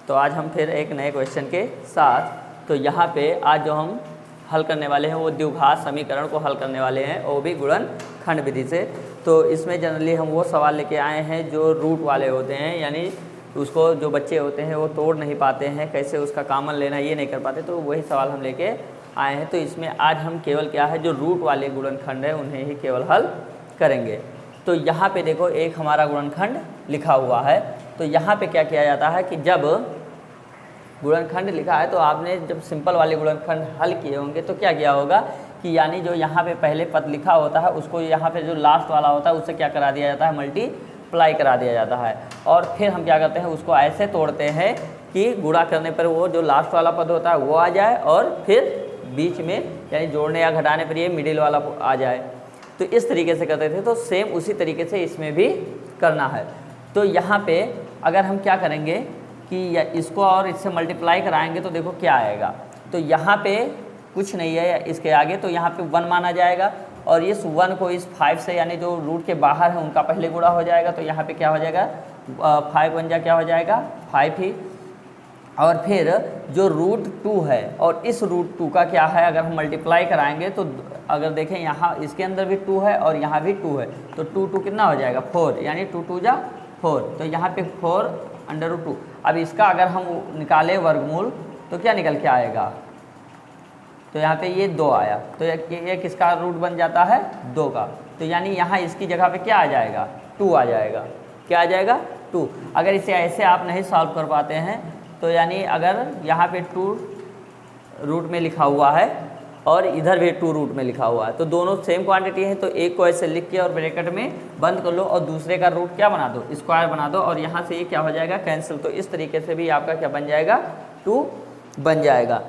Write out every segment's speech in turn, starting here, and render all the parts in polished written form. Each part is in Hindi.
तो आज हम फिर एक नए क्वेश्चन के साथ, तो यहाँ पे आज जो हम हल करने वाले हैं वो द्विघात समीकरण को हल करने वाले हैं, वो भी गुणनखंड विधि से। तो इसमें जनरली हम वो सवाल लेके आए हैं जो रूट वाले होते हैं, यानी उसको जो बच्चे होते हैं वो तोड़ नहीं पाते हैं, कैसे उसका कॉमन लेना ये नहीं कर पाते, तो वही सवाल हम लेके आए हैं। तो इसमें आज हम केवल क्या है, जो रूट वाले गुणनखंड है उन्हें ही केवल हल करेंगे। तो यहाँ पे देखो एक हमारा गुणनखंड लिखा हुआ है। तो यहाँ पे क्या किया जाता है कि जब गुणनखंड लिखा है तो आपने जब सिंपल वाले गुणनखंड हल किए होंगे तो क्या किया होगा कि यानी जो यहाँ पे पहले पद लिखा होता है उसको यहाँ पे जो लास्ट वाला होता है उससे क्या करा दिया जाता है, मल्टीप्लाई करा दिया जाता है। और फिर हम क्या करते हैं, उसको ऐसे तोड़ते हैं कि गुणा करने पर वो जो लास्ट वाला पद होता है वो आ जाए और फिर बीच में यानी जोड़ने या घटाने पर ये मिडिल वाला आ जाए। तो इस तरीके से करते थे, तो सेम उसी तरीके से इसमें भी करना है। तो यहाँ पे अगर हम क्या करेंगे कि इसको और इससे मल्टीप्लाई कराएंगे तो देखो क्या आएगा। तो यहाँ पे कुछ नहीं है इसके आगे, तो यहाँ पे 1 माना जाएगा और इस 1 को इस 5 से यानी जो रूट के बाहर है उनका पहले गुणा हो जाएगा। तो यहाँ पे क्या हो जाएगा, 5 1 जा क्या हो जाएगा 5 ही। और फिर जो रूट 2 है और इस रूट 2 का क्या है, अगर हम मल्टीप्लाई कराएंगे तो अगर देखें यहाँ इसके अंदर भी 2 है और यहाँ भी 2 है, तो 2 2 कितना हो जाएगा 4, यानी 2 2 जा 4। तो यहाँ पे 4/2। अब इसका अगर हम निकालें वर्गमूल तो क्या निकल के आएगा, तो यहाँ पे ये 2 आया, तो ये किसका रूट बन जाता है 2 का। तो यानी यहाँ इसकी जगह पे क्या आ जाएगा 2 आ जाएगा। क्या आ जाएगा 2। अगर इसे ऐसे आप नहीं सॉल्व कर पाते हैं तो यानी अगर यहाँ पे 2 रूट में लिखा हुआ है और इधर भी 2 रूट में लिखा हुआ है तो दोनों सेम क्वांटिटी है, तो एक को ऐसे लिख के और ब्रैकेट में बंद कर लो और दूसरे का रूट क्या बना दो, स्क्वायर बना दो, और यहाँ से ये क्या हो जाएगा कैंसिल। तो इस तरीके से भी आपका क्या बन जाएगा 2 बन जाएगा।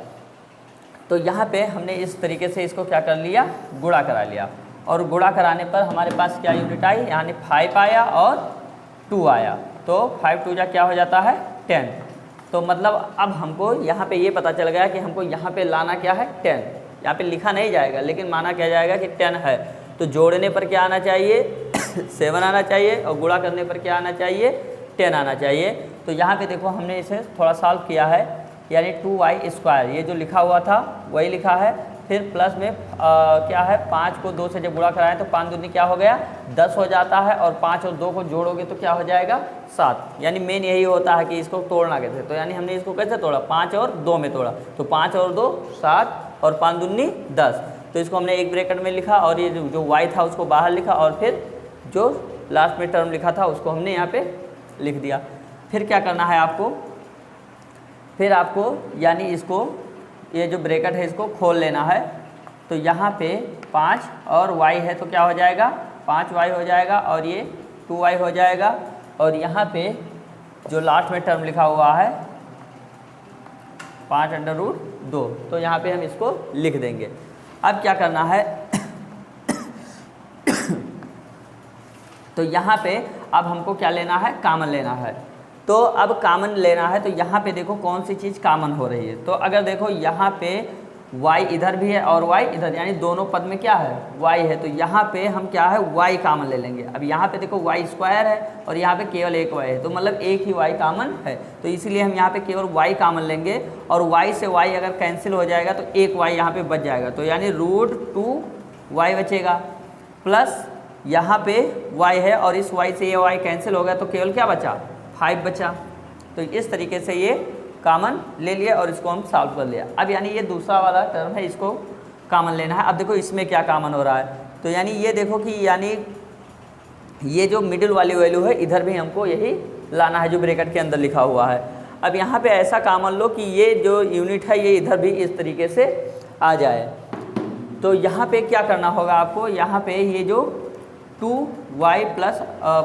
तो यहाँ पे हमने इस तरीके से इसको क्या कर लिया, गुणा करा लिया, और गुणा कराने पर हमारे पास क्या यूनिट आई, यानी 5 आया और 2 आया। तो 5 2 जा क्या हो जाता है 10। तो मतलब अब हमको यहाँ पे ये पता चल गया कि हमको यहाँ पे लाना क्या है 10। यहाँ पे लिखा नहीं जाएगा लेकिन माना क्या जाएगा कि 10 है। तो जोड़ने पर क्या आना चाहिए 7 आना चाहिए और गुणा करने पर क्या आना चाहिए 10 आना चाहिए। तो यहाँ पे देखो हमने इसे थोड़ा सॉल्व किया है, यानी 2y², ये जो लिखा हुआ था वही लिखा है। फिर प्लस में क्या है 5 को 2 से जब गुणा कराएं तो 5 दूनी क्या हो गया 10 हो जाता है, और 5 और 2 को जोड़ोगे तो क्या हो जाएगा 7। यानी मेन यही होता है कि इसको तोड़ना कैसे। तो यानी हमने इसको कैसे तोड़ा, 5 और 2 में तोड़ा। तो 5 और 2 7 और 5 दूनी 10। तो इसको हमने एक ब्रैकेट में लिखा और ये जो y था उसको बाहर लिखा, और फिर जो लास्ट में टर्म लिखा था उसको हमने यहाँ पे लिख दिया। फिर क्या करना है आपको, फिर आपको यानी इसको ये जो ब्रैकेट है इसको खोल लेना है। तो यहाँ पे 5 और y है तो क्या हो जाएगा 5y हो जाएगा, और ये 2y हो जाएगा, और यहाँ पे जो लास्ट में टर्म लिखा हुआ है 5√2। तो यहाँ पे हम इसको लिख देंगे। अब क्या करना है तो यहाँ पे अब हमको क्या लेना है, कॉमन लेना है। तो अब कॉमन लेना है, तो यहाँ पे देखो कौन सी चीज़ कॉमन हो रही है। तो अगर देखो यहाँ पे y इधर भी है और y इधर, यानी दोनों पद में क्या है y है, तो यहाँ पे हम क्या है y कॉमन ले लेंगे। अब यहाँ पे देखो y² है और यहाँ पे केवल एक y है, तो मतलब एक ही y कॉमन है, तो इसीलिए हम यहाँ पे केवल y कॉमन लेंगे। और y से y अगर कैंसिल हो जाएगा तो एक y यहाँ पे बच जाएगा, तो यानी √2y बचेगा, प्लस यहाँ पे y है और इस y से ये y कैंसिल हो गया तो केवल क्या बचा 5 बचा। तो इस तरीके से ये कॉमन ले लिया और इसको हम सॉल्व कर लिया। अब यानी ये दूसरा वाला टर्म है, इसको कॉमन लेना है। अब देखो इसमें क्या कॉमन हो रहा है, तो यानी ये देखो कि यानी ये जो मिडिल वाली वैल्यू है इधर भी हमको यही लाना है जो ब्रैकेट के अंदर लिखा हुआ है। अब यहाँ पे ऐसा कॉमन लो कि ये जो यूनिट है ये इधर भी इस तरीके से आ जाए। तो यहाँ पे क्या करना होगा आपको, यहाँ पे ये जो 2y +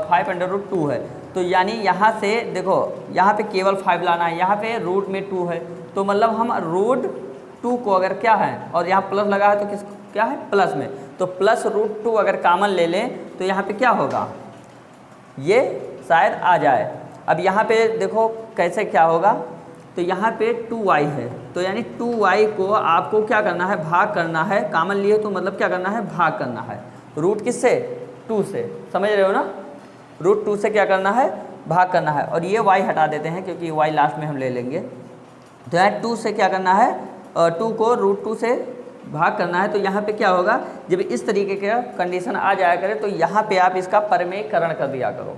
5√2 है, तो यानी यहाँ से देखो यहाँ पे केवल 5 लाना है, यहाँ पे रूट में 2 है, तो मतलब हम √2 को अगर क्या है और यहाँ प्लस लगा है तो किस क्या है प्लस में, तो प्लस √2 अगर कॉमन ले लें तो यहाँ पे क्या होगा ये शायद आ जाए। अब यहाँ पे देखो कैसे क्या होगा, तो यहाँ पे 2y है, तो यानी 2y को आपको क्या करना है भाग करना है, कॉमन लिए तो मतलब क्या करना है भाग करना है। रूट किससे 2 से, समझ रहे हो ना, √2 से क्या करना है भाग करना है, और ये y हटा देते हैं क्योंकि y लास्ट में हम ले लेंगे। तो यहाँ 2 से क्या करना है, 2 को √2 से भाग करना है। तो यहाँ पे क्या होगा, जब इस तरीके का कंडीशन आ जाया करे तो यहाँ पे आप इसका परमेयकरण कर दिया करो।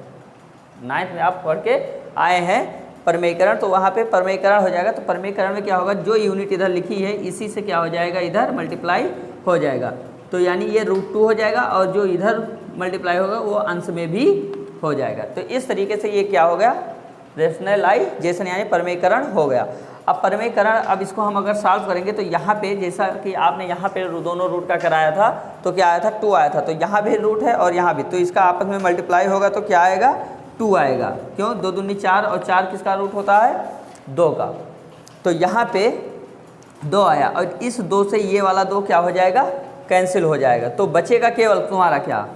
9th में आप पढ़ के आए हैं परमेयकरण, तो वहाँ पे परमेयकरण हो जाएगा। तो परमेयकरण में क्या होगा, जो यूनिट इधर लिखी है इसी से क्या हो जाएगा, इधर मल्टीप्लाई हो जाएगा। तो यानी ये √2 हो जाएगा, और जो इधर मल्टीप्लाई होगा वो अंश में भी हो जाएगा। तो इस तरीके से ये क्या हो गया, रेशनलाइजेशन यानी परमेयकरण हो गया। अब परमेयकरण, अब इसको हम अगर सॉल्व करेंगे तो यहाँ पे जैसा कि आपने यहाँ पे दोनों रूट का कराया था तो क्या आया था, 2 आया था। तो यहाँ भी रूट है और यहाँ भी, तो इसका आपस में मल्टीप्लाई होगा तो क्या आएगा, 2 आएगा। क्यों, 2 दूनी 4, और 4 किसका रूट होता है, 2 का। तो यहाँ पे 2 आया, और इस 2 से ये वाला 2 क्या हो जाएगा, कैंसिल हो जाएगा। तो बचेगा केवल तुम्हारा क्या,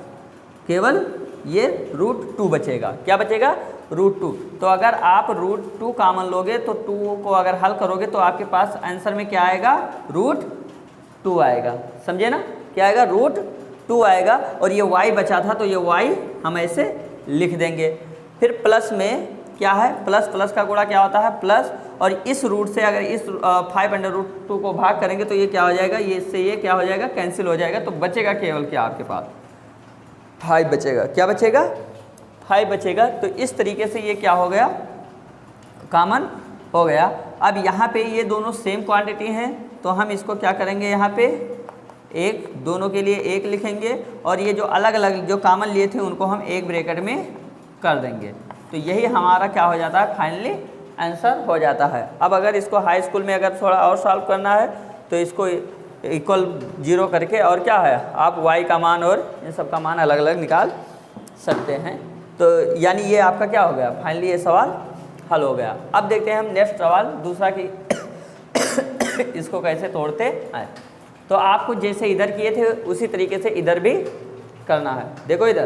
केवल ये √2 बचेगा। क्या बचेगा, √2। तो अगर आप √2 कॉमन लोगे तो 2 को अगर हल करोगे तो आपके पास आंसर में क्या आएगा, √2 आएगा। समझे ना, क्या आएगा, √2 आएगा। और ये y बचा था तो ये y हम ऐसे लिख देंगे। फिर प्लस में क्या है, प्लस प्लस का गुणा क्या होता है, प्लस, और इस रूट से अगर इस 5√2 को भाग करेंगे तो ये क्या हो जाएगा, ये इससे ये क्या हो जाएगा, कैंसिल हो जाएगा। तो बचेगा केवल क्या, आपके पास 5 बचेगा। क्या बचेगा, 5 बचेगा। तो इस तरीके से ये क्या हो गया, कॉमन हो गया। अब यहाँ पे ये दोनों सेम क्वांटिटी हैं तो हम इसको क्या करेंगे, यहाँ पे एक, दोनों के लिए 1 लिखेंगे, और ये जो अलग अलग जो कॉमन लिए थे उनको हम एक ब्रैकेट में कर देंगे। तो यही हमारा क्या हो जाता है, फाइनली आंसर हो जाता है। अब अगर इसको हाई स्कूल में अगर थोड़ा और सॉल्व करना है तो इसको इक्वल 0 करके, और क्या है, आप y का मान और इन सब का मान अलग अलग निकाल सकते हैं। तो यानी ये आपका क्या हो गया, फाइनली ये सवाल हल हो गया। अब देखते हैं हम नेक्स्ट सवाल दूसरा कि इसको कैसे तोड़ते हैं। तो आपको जैसे इधर किए थे उसी तरीके से इधर भी करना है। देखो इधर,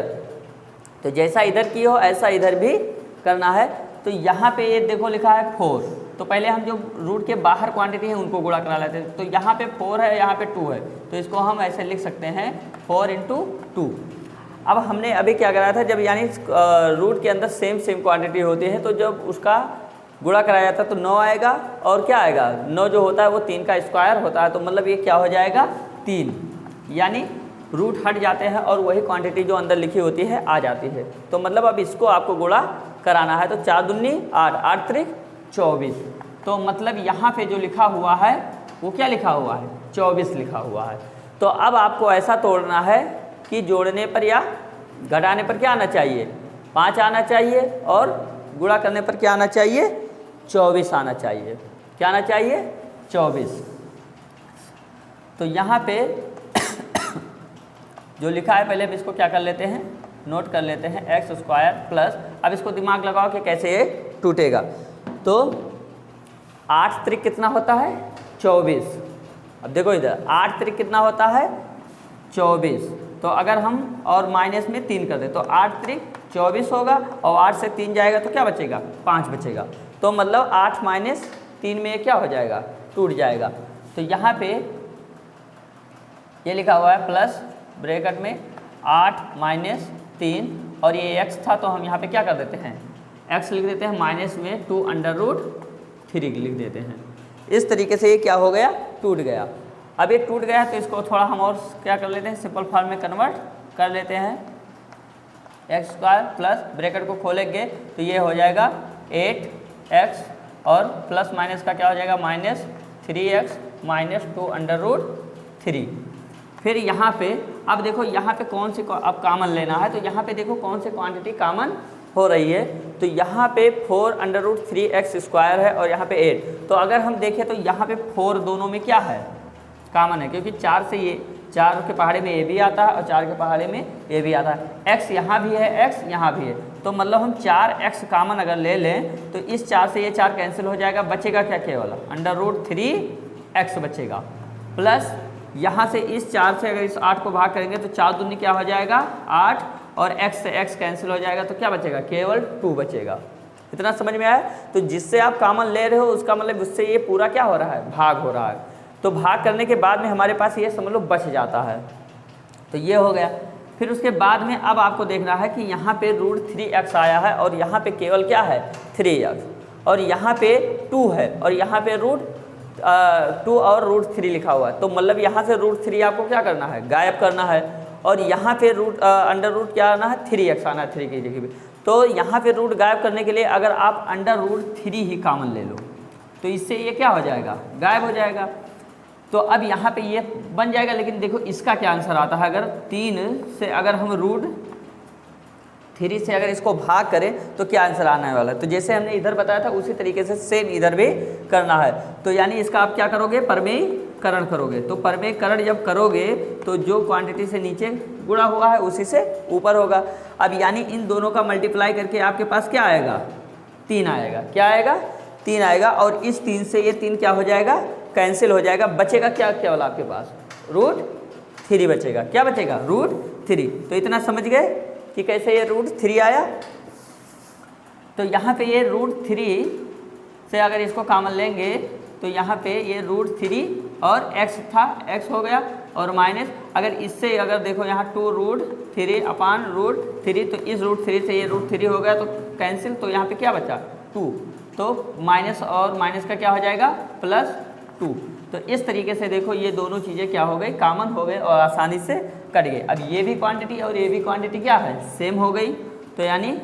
तो जैसा इधर किए हो ऐसा इधर भी करना है। तो यहाँ पे ये देखो लिखा है 4, तो पहले हम जो रूट के बाहर क्वांटिटी है उनको गुणा करा लेते हैं। तो यहाँ पे 4 है, यहाँ पे 2 है, तो इसको हम ऐसे लिख सकते हैं 4 × 2। अब हमने अभी क्या कराया था, जब यानी रूट के अंदर सेम क्वांटिटी होती है तो जब उसका गुणा कराया जाता है तो 9 आएगा, और क्या आएगा, 9 जो होता है वो 3 का स्क्वायर होता है। तो मतलब ये क्या हो जाएगा, 3, यानी रूट हट जाते हैं और वही क्वांटिटी जो अंदर लिखी होती है आ जाती है। तो मतलब अब इसको आपको गुणा कराना है। तो 4 दूनी 8, 8 त्रिक 24। तो मतलब यहाँ पे जो लिखा हुआ है वो क्या लिखा हुआ है, 24 लिखा हुआ है। तो अब आपको ऐसा तोड़ना है कि जोड़ने पर या घटाने पर क्या आना चाहिए, 5 आना चाहिए, और गुणा करने पर क्या आना चाहिए, 24 आना चाहिए। क्या आना चाहिए, 24। तो यहाँ पे जो लिखा है पहले हम इसको क्या कर लेते हैं, नोट कर लेते हैं, x² प्लस, अब इसको दिमाग लगाओ कि कैसे ये टूटेगा। तो 8 त्रिक कितना होता है, 24। अब देखो इधर 8 त्रिक कितना होता है, 24। तो अगर हम और माइनस में 3 कर दे तो 8 त्रिक 24 होगा, और 8 से 3 जाएगा तो क्या बचेगा, 5 बचेगा। तो मतलब 8 - 3 में क्या हो जाएगा, टूट जाएगा। तो यहाँ पे ये लिखा हुआ है प्लस ब्रैकेट में 8 - 3, और ये x था तो हम यहाँ पे क्या कर देते हैं, x लिख देते हैं, माइनस में 2√3 लिख देते हैं। इस तरीके से ये क्या हो गया, टूट गया। अब ये टूट गया तो इसको थोड़ा हम और क्या कर लेते हैं, सिंपल फॉर्म में कन्वर्ट कर लेते हैं। x² प्लस ब्रैकेट को खोलेंगे तो ये हो जाएगा 8x, और प्लस माइनस का क्या हो जाएगा, -3x - 2√3। फिर यहाँ पे अब देखो, यहाँ पे कौन सी अब कॉमन लेना है, तो यहाँ पे देखो कौन सी क्वांटिटी कॉमन हो रही है। तो यहाँ पे 4√3x² है और यहाँ पे 8। तो अगर हम देखें तो यहाँ पे 4 दोनों में क्या है, कॉमन है, क्योंकि 4 से ये 4 के पहाड़े में ये भी आता है और 4 के पहाड़े में ये भी आता है। x यहाँ भी है, x यहाँ भी है, तो मतलब हम 4x कॉमन अगर ले लें तो इस 4 से ये 4 कैंसिल हो जाएगा, बचेगा क्या, केवल √3x बचेगा। प्लस यहाँ से इस 4 से अगर इस 8 को भाग करेंगे तो 4 दूनी क्या हो जाएगा, 8, और x से x कैंसिल हो जाएगा तो क्या बचेगा, केवल 2 बचेगा। इतना समझ में आया। तो जिससे आप कॉमन ले रहे हो उसका मतलब उससे ये पूरा क्या हो रहा है, भाग हो रहा है। तो भाग करने के बाद में हमारे पास ये समझ लो बच जाता है। तो ये हो गया। फिर उसके बाद में अब आपको देखना है कि यहाँ पे √3x आया है और यहाँ पे केवल क्या है 3x और यहाँ पे 2 है और यहाँ पे √2 और √3 लिखा हुआ है। तो मतलब यहाँ से √3 आपको क्या करना है, गायब करना है और यहाँ पे √√ क्या आना है 3x आना है 3 की जगह पे। तो यहाँ पे रूट गायब करने के लिए अगर आप √3 ही कॉमन ले लो तो इससे ये क्या हो जाएगा, गायब हो जाएगा। तो अब यहाँ पे ये बन जाएगा, लेकिन देखो इसका क्या आंसर आता है, अगर 3 से अगर हम √3 से अगर इसको भाग करें तो क्या आंसर आने वाला है। तो जैसे हमने इधर बताया था उसी तरीके से सेम इधर भी करना है। तो यानी इसका आप क्या करोगे, परमेयीकरण करोगे। तो परमेयीकरण जब करोगे तो जो क्वांटिटी से नीचे गुणा हुआ है उसी से ऊपर होगा। अब यानी इन दोनों का मल्टीप्लाई करके आपके पास क्या आएगा, 3 आएगा। क्या आएगा, 3 आएगा। और इस 3 से ये 3 क्या हो जाएगा, कैंसिल हो जाएगा। बचेगा क्या, केवल आपके पास √3 बचेगा। क्या बचेगा, √3। तो इतना समझ गए कि कैसे ये √3 आया। तो यहाँ पे ये √3 से अगर इसको कॉमन लेंगे तो यहाँ पे ये √3 और x था, x हो गया और माइनस अगर इससे अगर देखो यहाँ 2√3 अपान √3 तो इस √3 से ये √3 हो गया तो कैंसिल। तो यहाँ पे क्या बचा 2, तो माइनस और माइनस का क्या हो जाएगा +2। तो इस तरीके से देखो ये दोनों चीज़ें क्या हो गई, कॉमन हो गए और आसानी से कट गए। अब ये भी क्वांटिटी और ये भी क्वांटिटी क्या है, सेम हो गई। तो यानी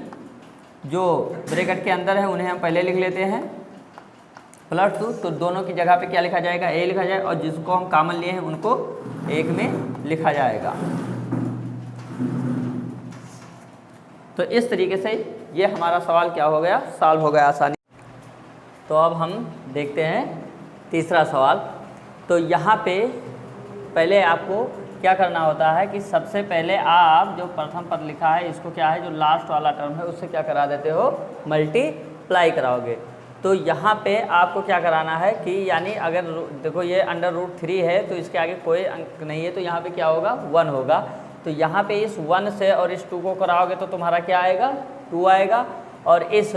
जो ब्रैकेट के अंदर है उन्हें हम पहले लिख लेते हैं +2। तो दोनों की जगह पे क्या लिखा जाएगा, a लिखा जाए और जिसको हम कॉमन लिए हैं उनको 1 में लिखा जाएगा। तो इस तरीके से ये हमारा सवाल क्या हो गया, सॉल्व हो गया आसानी। तो अब हम देखते हैं तीसरा सवाल। तो यहाँ पे पहले आपको क्या करना होता है कि सबसे पहले आप जो प्रथम पद लिखा है इसको क्या है, जो लास्ट वाला टर्म है उससे क्या करा देते हो, मल्टीप्लाई कराओगे। तो यहाँ पे आपको क्या कराना है कि यानी अगर देखो ये √3 है तो इसके आगे कोई अंक नहीं है तो यहाँ पे क्या होगा, 1 होगा। तो यहाँ पे इस 1 से और इस 2 को कराओगे तो तुम्हारा क्या आएगा, 2 आएगा। और इस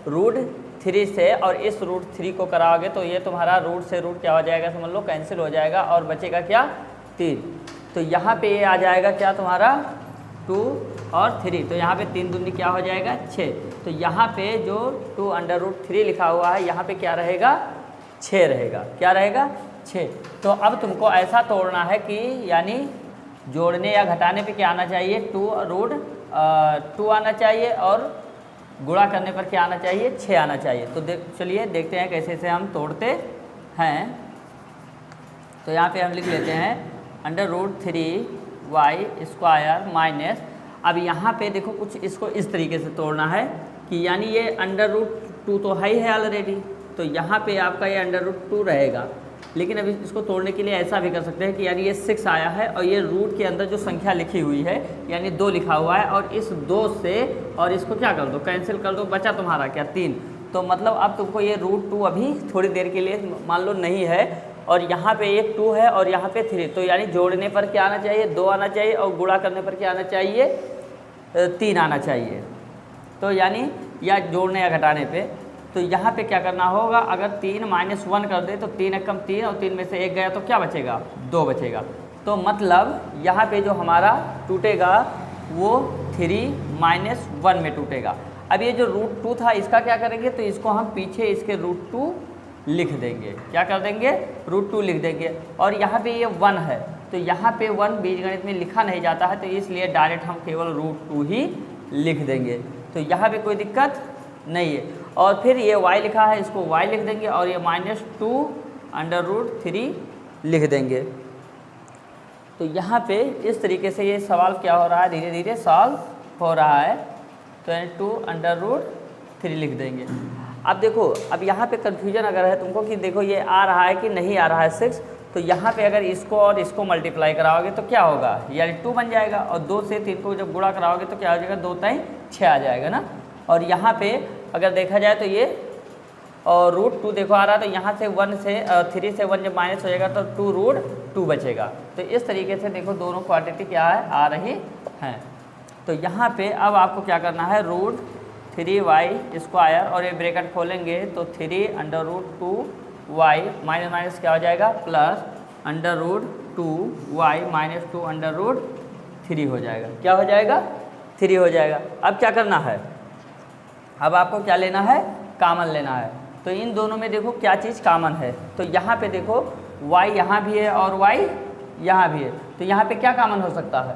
√3 से और इस √3 को कराओगे तो ये तुम्हारा रूट से रूट क्या हो जाएगा, समझ लो कैंसिल हो जाएगा और बचेगा क्या 3। तो यहाँ पे ये आ जाएगा क्या तुम्हारा 2 और 3। तो यहाँ पे 3 दूनी क्या हो जाएगा 6। तो यहाँ पे जो 2√3 लिखा हुआ है यहाँ पे क्या रहेगा, 6 रहेगा। क्या रहेगा, 6। तो अब तुमको ऐसा तोड़ना है कि यानी जोड़ने या घटाने पे क्या आना चाहिए, 2√2 आना चाहिए और गुणा करने पर क्या आना चाहिए, 6 आना चाहिए। तो चलिए देखते हैं कैसे से हम तोड़ते हैं। तो यहाँ पे हम लिख लेते हैं √3y² माइनस, अब यहाँ पे देखो कुछ इसको इस तरीके से तोड़ना है कि यानी ये √2 तो है ही है ऑलरेडी, तो यहाँ पे आपका ये √2 रहेगा। लेकिन अभी इसको तोड़ने के लिए ऐसा भी कर सकते हैं कि यानी ये 6 आया है और ये रूट के अंदर जो संख्या लिखी हुई है यानी 2 लिखा हुआ है और इस 2 से और इसको क्या कर दो, कैंसिल कर दो, बचा तुम्हारा क्या 3। तो मतलब अब तुमको ये √2 अभी थोड़ी देर के लिए मान लो नहीं है और यहाँ पे एक 2 है और यहाँ पे 3। तो यानी जोड़ने पर क्या आना चाहिए, 2 आना चाहिए और गुणा करने पर क्या आना चाहिए, 3 आना चाहिए। तो यानी या जोड़ने या घटाने पे तो यहाँ पे क्या करना होगा, अगर 3 - 1 कर दे तो 3 एकम 3 और 3 में से 1 गया तो क्या बचेगा, 2 बचेगा। तो मतलब यहाँ पे जो हमारा टूटेगा वो 3 - 1 में टूटेगा। अब ये जो √2 था इसका क्या करेंगे, तो इसको हम पीछे इसके √2 लिख देंगे। क्या कर देंगे, √2 लिख देंगे। और यहाँ पे ये 1 है तो यहाँ पे 1 बीजगणित में लिखा नहीं जाता है तो इसलिए डायरेक्ट हम केवल √2 ही लिख देंगे। तो यहाँ पे कोई दिक्कत नहीं है। और फिर ये y लिखा है इसको y लिख देंगे और ये -2√3 लिख देंगे। तो यहाँ पे इस तरीके से ये सवाल क्या हो रहा है, धीरे धीरे सॉल्व हो रहा है। तो 2√3 लिख देंगे। अब देखो अब यहाँ पे कन्फ्यूजन अगर है तुमको कि देखो ये आ रहा है कि नहीं आ रहा है 6, तो यहाँ पे अगर इसको और इसको मल्टीप्लाई कराओगे तो क्या होगा, यानी 2 बन जाएगा और 2 से 3 को जब गुणा कराओगे तो क्या हो जाएगा, 2 3 6 आ जाएगा ना। और यहाँ पे अगर देखा जाए तो ये और √2 देखो आ रहा है तो यहाँ से 3 से 1 जब माइनस हो जाएगा तो 2√2 बचेगा। तो इस तरीके से देखो दोनो't क्वांटिटी क्या है, आ रही हैं। तो यहाँ पे अब आपको क्या करना है, √3y² और ये ब्रैकेट खोलेंगे तो 3√2y माइनस माइनस क्या हो जाएगा, +√2y - 2√3 3 हो जाएगा। क्या हो जाएगा? 3 हो जाएगा। अब क्या करना है, अब आपको क्या लेना है, कॉमन लेना है। तो इन दोनों में देखो क्या चीज़ कॉमन है, तो यहाँ पे देखो y यहाँ भी है और y यहाँ भी है, तो यहाँ पे क्या कॉमन हो सकता है,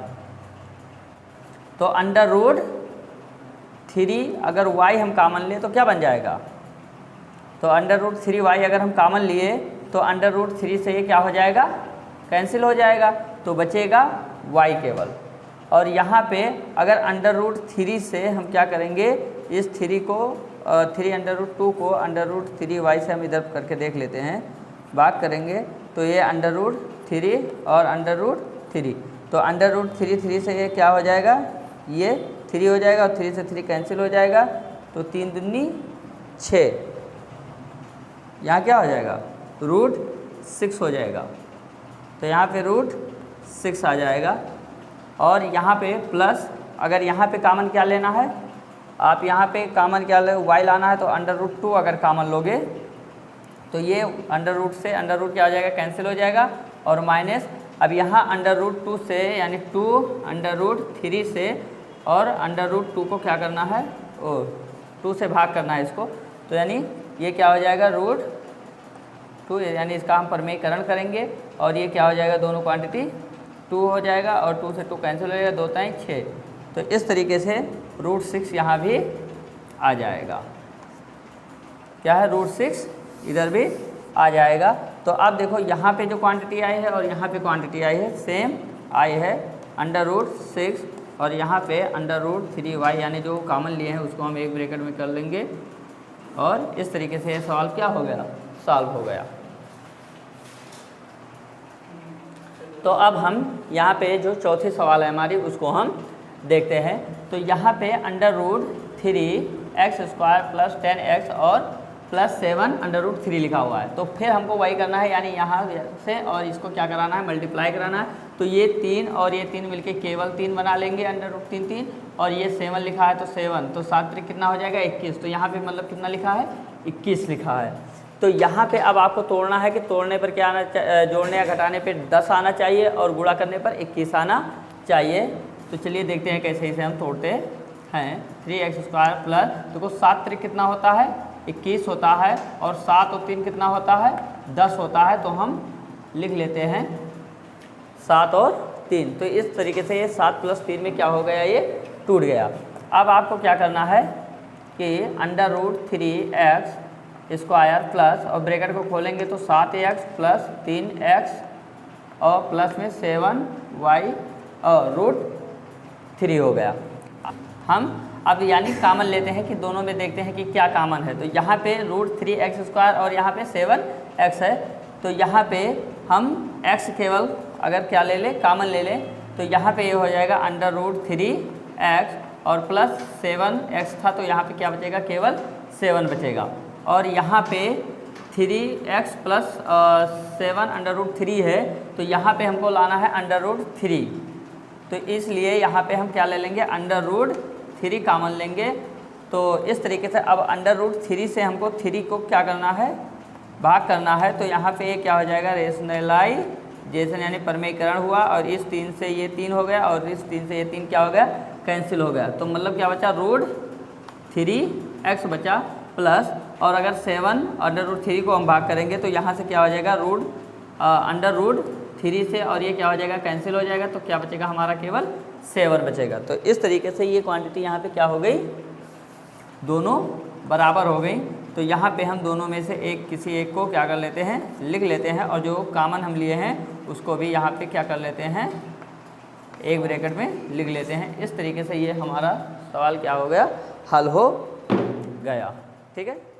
तो √3 अगर y हम कॉमन लिए तो क्या बन जाएगा, तो √3y अगर हम कॉमन लिए तो √3 से ये क्या हो जाएगा, कैंसिल हो जाएगा, तो बचेगा y केवल। और यहाँ पे अगर √3 से हम क्या करेंगे, इस 3 को 3√2 को √3y से हम इधर करके देख लेते हैं, बात करेंगे तो ये √3 और √3, तो √3 से ये क्या हो जाएगा, ये 3 हो जाएगा और 3 से 3 कैंसिल हो जाएगा, तो 3 दूनी 6, यहाँ क्या हो जाएगा, √6 हो जाएगा, तो यहाँ पे √6 आ जाएगा। और यहाँ पे प्लस, अगर यहाँ पे कॉमन क्या लेना है, आप यहाँ पे कॉमन क्या ले, y लाना है, तो √2 अगर कॉमन लोगे तो ये √ से √ क्या हो जाएगा, कैंसिल हो जाएगा, और माइनस अब यहाँ √2 से यानी 2√3 से और √2 को क्या करना है, 2 से भाग करना है इसको, तो यानी ये क्या हो जाएगा √2, यानी इसका हम परमेयीकरण करेंगे और ये क्या हो जाएगा, दोनों क्वांटिटी 2 हो जाएगा और 2 से 2 कैंसिल हो जाएगा, 2 3 6, तो इस तरीके से √6 यहाँ भी आ जाएगा। क्या है, √6 इधर भी आ जाएगा। तो अब देखो यहाँ पे जो क्वांटिटी आई है और यहाँ पे क्वांटिटी आई है सेम आई है, √6 और यहाँ पे √3y, यानी जो कॉमन लिए हैं उसको हम एक ब्रैकेट में कर लेंगे और इस तरीके से ये सवाल क्या हो गया, सॉल्व हो गया। तो अब हम यहाँ पे जो चौथी सवाल है हमारी उसको हम देखते हैं। तो यहाँ पे √3x² + 10x और +7 √3 लिखा हुआ है, तो फिर हमको y करना है, यानी यहाँ से और इसको क्या कराना है, मल्टीप्लाई कराना है, तो ये 3 और ये 3 मिलके केवल 3 बना लेंगे, √3 3, और ये 7 लिखा है तो 7, तो 7 3 कितना हो जाएगा, 21, तो यहाँ पे मतलब कितना लिखा है, 21 लिखा है। तो यहाँ पे अब आपको तोड़ना है कि तोड़ने पर क्या आना, जोड़ने या घटाने पे 10 आना चाहिए और गुणा करने पर 21 आना चाहिए। तो चलिए देखते हैं कैसे इसे हम तोड़ते हैं। 3x² प्लस, देखो 7 3 कितना होता है, 21 होता है, और 7 और 3 कितना होता है, 10 होता है, तो हम लिख लेते हैं 7 और 3। तो इस तरीके से ये 7 + 3 में क्या हो गया, ये टूट गया। अब आपको क्या करना है कि √3x² प्लस, और ब्रैकेट को खोलेंगे तो 7x + 3x और प्लस में 7y और √3 हो गया। हम अब यानी कॉमन लेते हैं कि दोनों में देखते हैं कि क्या कॉमन है। तो यहाँ पे √3x² और यहाँ पे 7x है, तो यहाँ पे हम x केवल अगर क्या ले लें, कॉमन ले लें, तो यहाँ पे ये हो जाएगा √3x और प्लस 7x था, तो यहाँ पे क्या बचेगा, केवल 7 बचेगा। और यहाँ पे 3x + 7 √3 है, तो यहाँ पे हमको लाना है √3, तो इसलिए यहाँ पे हम क्या ले लेंगे, √3 कॉमन लेंगे। तो इस तरीके से अब √3 से हमको 3 को क्या करना है, भाग करना है, तो यहाँ पे ये क्या हो जाएगा, रेशनलाइजेशन यानी परमेयीकरण हुआ, और इस 3 से ये 3 हो गया और इस 3 से ये 3 क्या हो गया, कैंसिल हो गया। तो मतलब क्या बचा, √3x बचा प्लस, और अगर 7 √3 को हम भाग करेंगे तो यहाँ से क्या हो जाएगा, √3 से, और ये क्या हो जाएगा, कैंसिल हो जाएगा, तो क्या बचेगा हमारा, केवल 7 बचेगा। तो इस तरीके से ये क्वांटिटी यहाँ पे क्या हो गई, दोनों बराबर हो गई। तो यहाँ पे हम दोनों में से किसी एक को क्या कर लेते हैं, लिख लेते हैं, और जो कॉमन हम लिए हैं उसको भी यहाँ पे क्या कर लेते हैं, एक ब्रैकेट में लिख लेते हैं। इस तरीके से ये हमारा सवाल क्या हो गया, हल हो गया। ठीक है।